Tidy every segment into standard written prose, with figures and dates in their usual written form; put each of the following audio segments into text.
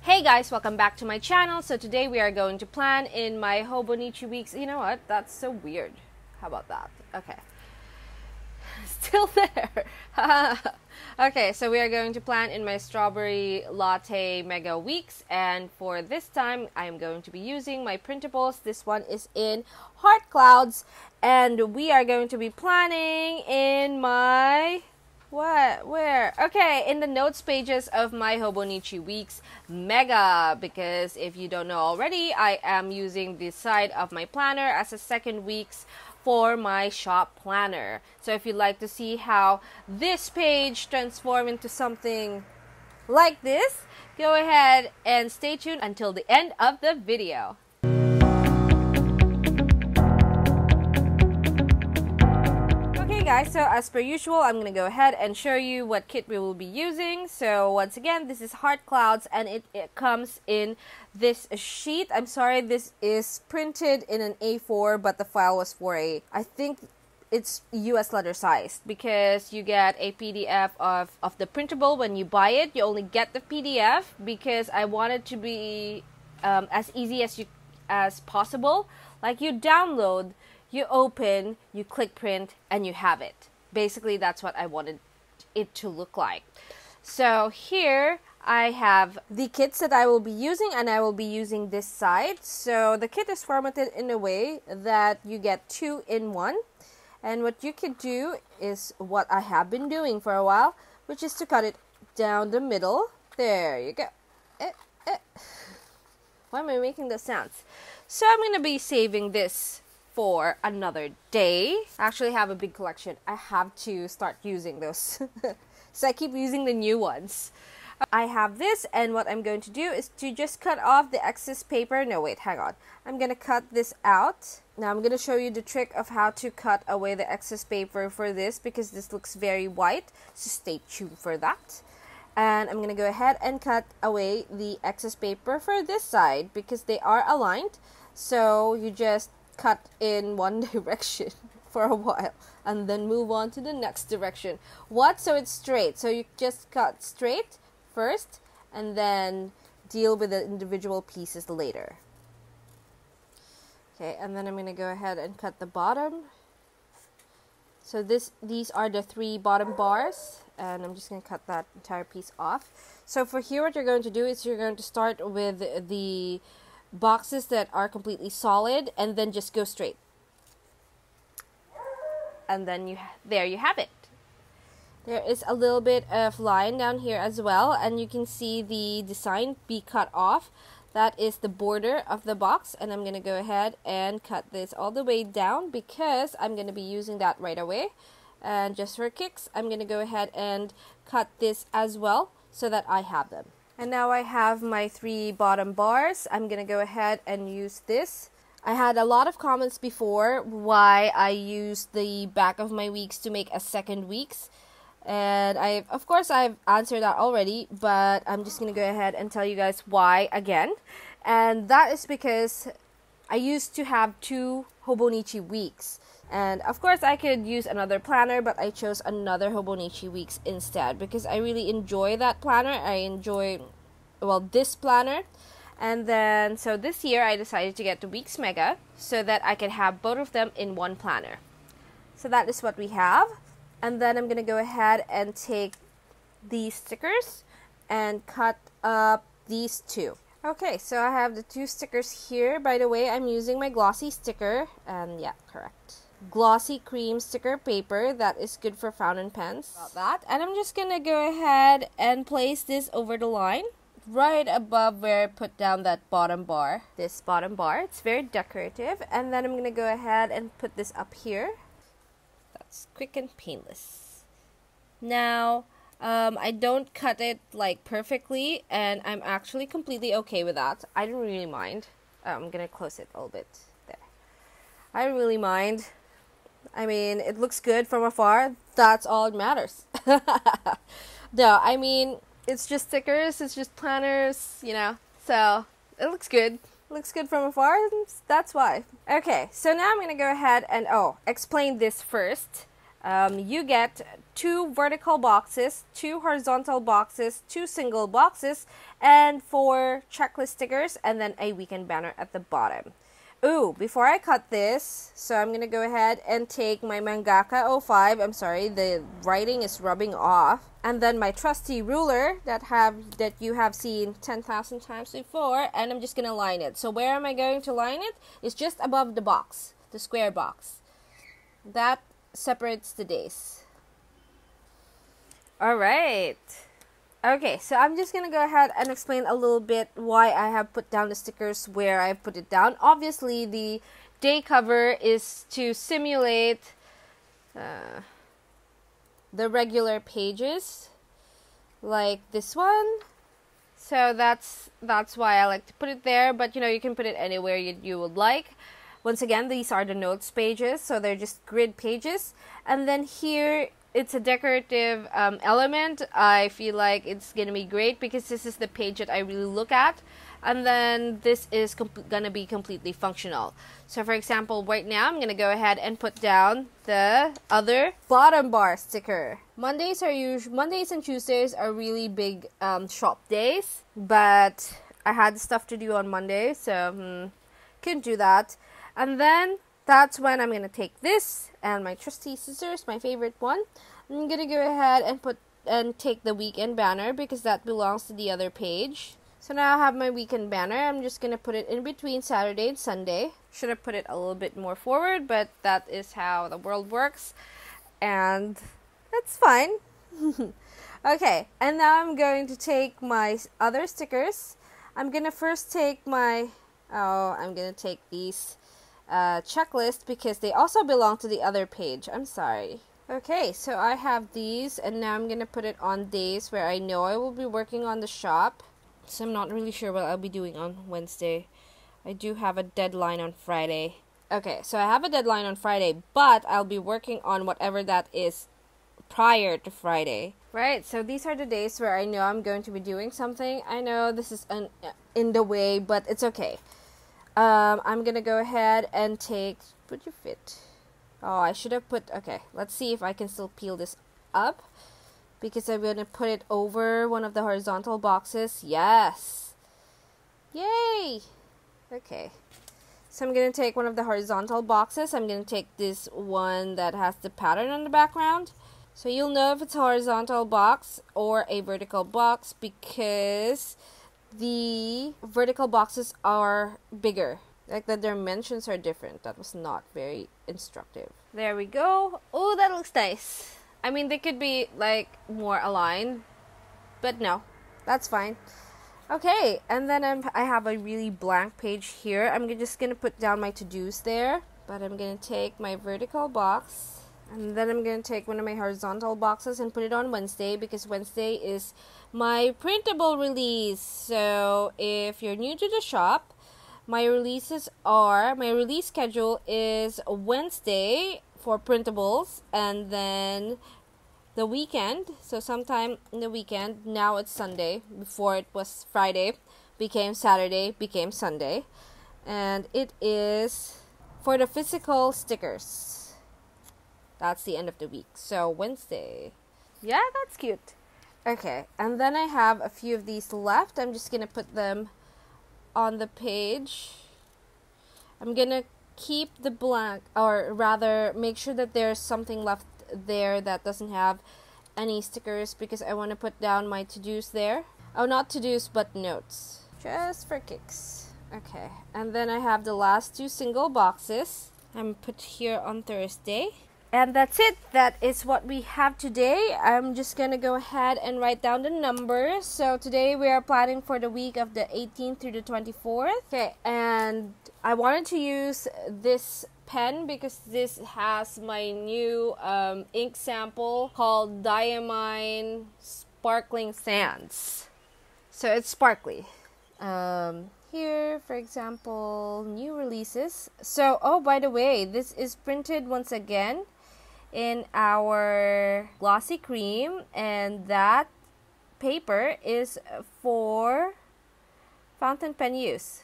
Hey guys, welcome back to my channel. So today we are going to plan in my Hobonichi weeks. You know what? That's so weird. How about that? Okay. Still there. Okay, so we are going to plan in my strawberry latte mega weeks, and for this time I am going to be using my printables. This one is in Heart Clouds, and we are going to be planning in my where? Okay, in the notes pages of my Hobonichi Weeks Mega, because if you don't know already, I am using this side of my planner as a second weeks for my shop planner. So if you'd like to see how this page transforms into something like this, go ahead and stay tuned until the end of the video. Guys, so as per usual, I'm going to go ahead and show you what kit we will be using. So once again, this is Heart Clouds, and it comes in this sheet. I'm sorry, this is printed in an A4, but the file was for I think it's US letter sized, because you get a PDF of the printable when you buy it. You only get the PDF because I want it to be as easy as possible. Like, you download, you open, you click print, and you have it. Basically, that's what I wanted it to look like. So here I have the kits that I will be using, and I will be using this side. So the kit is formatted in a way that you get 2 in 1. And what you could do is what I have been doing for a while, which is to cut it down the middle. There you go. Why am I making those sounds? So I'm going to be saving this for another day. I actually have a big collection. I have to start using those. So I keep using the new ones. I have this, and what I'm going to do is to just cut off the excess paper. No, wait, hang on. I'm going to cut this out. Now I'm going to show you the trick of how to cut away the excess paper for this, because this looks very white. So stay tuned for that. And I'm going to go ahead and cut away the excess paper for this side, because they are aligned. So you just cut in one direction for a while and then move on to the next direction. So it's straight. So you just cut straight first and then deal with the individual pieces later. Okay, and then I'm going to go ahead and cut the bottom. So these are the 3 bottom bars, and I'm just going to cut that entire piece off. So for here, what you're going to do is you're going to start with the boxes that are completely solid, and then just go straight, and then there you have it. There is a little bit of line down here as well, and you can see the design be cut off. That is the border of the box, and I'm going to go ahead and cut this all the way down, because I'm going to be using that right away. And just for kicks, I'm going to go ahead and cut this as well so that I have them. And now I have my 3 bottom bars. I'm going to go ahead and use this. I had a lot of comments before why I used the back of my weeks to make a second weeks. And of course I've answered that already, but I'm just going to go ahead and tell you guys why again. And that is because I used to have 2 Hobonichi weeks. And of course I could use another planner, but I chose another Hobonichi weeks instead, because I really enjoy that planner. I enjoy, well, this planner. And then, so this year I decided to get the Weeks Mega so that I could have both of them in one planner. So that is what we have. And then I'm going to go ahead and take these stickers and cut up these 2. Okay, so I have the 2 stickers here. By the way, I'm using my glossy sticker, and yeah, correct. Glossy cream sticker paper that is good for fountain pens. About that. And I'm just gonna go ahead and place this over the line right above where I put down that bottom bar. This bottom bar, it's very decorative. And then I'm gonna go ahead and put this up here. That's quick and painless. Now I don't cut it like perfectly, and I'm actually completely okay with that. I don't really mind. I'm gonna close it a little bit there. I don't really mind. I mean, it looks good from afar. That's all that matters. No, I mean, it's just stickers, it's just planners, you know. So, it looks good. It looks good from afar, that's why. Okay, so now I'm going to go ahead and, explain this first. You get 2 vertical boxes, 2 horizontal boxes, 2 single boxes, and 4 checklist stickers, and then a weekend banner at the bottom. Ooh, before I cut this, so I'm gonna go ahead and take my Mangaka 05. I'm sorry, the writing is rubbing off. And then my trusty ruler that you have seen 10,000 times before, and I'm just gonna line it. So where am I going to line it? It's just above the box, the square box. That separates the days. Alright. Okay, so I'm just gonna go ahead and explain a little bit why I have put down the stickers where I put it down. Obviously, the day cover is to simulate the regular pages, like this one. So that's why I like to put it there, but you know, you can put it anywhere you would like. Once again, these are the notes pages, so they're just grid pages. And then here, it's a decorative element. I feel like it's gonna be great because this is the page that I really look at. And then this is gonna be completely functional. So for example, right now, I'm gonna go ahead and put down the other bottom bar sticker. Mondays and Tuesdays are really big shop days, but I had stuff to do on Monday, so couldn't do that. And then that's when I'm gonna take this and my trusty scissors, my favorite one. I'm gonna go ahead and take the weekend banner because that belongs to the other page. So now I have my weekend banner. I'm just gonna put it in between Saturday and Sunday. Should have put it a little bit more forward, but that is how the world works, and that's fine. Okay, and now I'm going to take my other stickers. I'm gonna first take these checklist because they also belong to the other page. I'm sorry. Okay, so I have these, and now I'm gonna put it on days where I know I will be working on the shop. So I'm not really sure what I'll be doing on Wednesday. I do have a deadline on Friday. Okay, so I have a deadline on Friday, but I'll be working on whatever that is prior to Friday. Right, so these are the days where I know I'm going to be doing something. I know this is in the way, but it's okay. I'm gonna go ahead and put your fit. Oh, I should have put, okay, let's see if I can still peel this up, because I'm gonna put it over one of the horizontal boxes. Yes! Yay! Okay, so I'm gonna take one of the horizontal boxes. I'm gonna take this one that has the pattern on the background. So you'll know if it's a horizontal box or a vertical box because the vertical boxes are bigger, like the dimensions are different. That was not very instructive. There we go. Oh, that looks nice. I mean, they could be like more aligned, but no, that's fine. Okay, and then I have a really blank page here. I'm just gonna put down my to-dos there, but I'm gonna take my vertical box, and then I'm gonna take one of my horizontal boxes and put it on Wednesday, because Wednesday is my printable release. So if you're new to the shop, my release schedule is Wednesday for printables, and then the weekend, so sometime in the weekend. Now it's Sunday. Before it was Friday, became Saturday, became Sunday. And it is for the physical stickers. That's the end of the week. So Wednesday. Yeah, that's cute. Okay, and then I have a few of these left. I'm just gonna put them on the page. I'm gonna keep the blank, or rather make sure that there's something left there that doesn't have any stickers, because I want to put down my to-dos there. Oh, not to-dos, but notes, just for kicks. Okay, and then I have the last 2 single boxes. I'm put here on Thursday. And that's it. That is what we have today. I'm just gonna go ahead and write down the numbers. So today we are planning for the week of the 18th through the 24th. Okay, and I wanted to use this pen because this has my new ink sample called Diamine Sparkling Sands. So it's sparkly. Here, for example, new releases. So, oh, by the way, this is printed once again in our glossy cream, and that paper is for fountain pen use.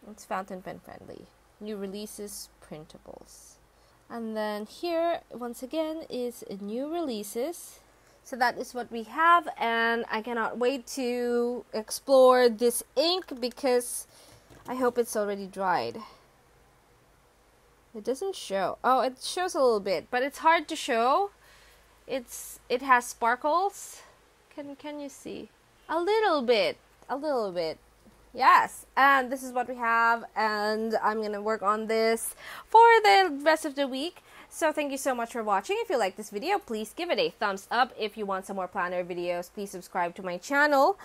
It's fountain pen friendly. New releases, printables. And then here, once again, is new releases. So that is what we have, and I cannot wait to explore this ink because I hope it's already dried. It doesn't show. Oh, it shows a little bit, but it's hard to show. It has sparkles. Can you see? A little bit. Yes, and this is what we have, and I'm gonna work on this for the rest of the week. So thank you so much for watching. If you like this video, please give it a thumbs up. If you want some more planner videos, please subscribe to my channel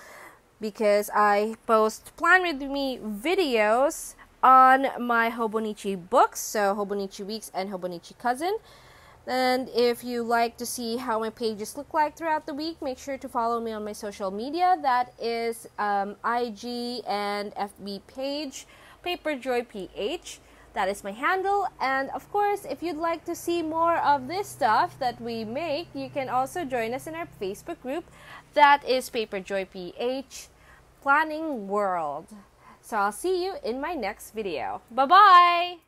because I post Plan With Me videos on my Hobonichi books, so Hobonichi Weeks and Hobonichi Cousin. And if you like to see how my pages look like throughout the week, make sure to follow me on my social media. That is IG and FB page, paperjoyph. That is my handle. And of course, if you'd like to see more of this stuff that we make, you can also join us in our Facebook group. That is paperjoyph Planning World. So I'll see you in my next video. Bye-bye!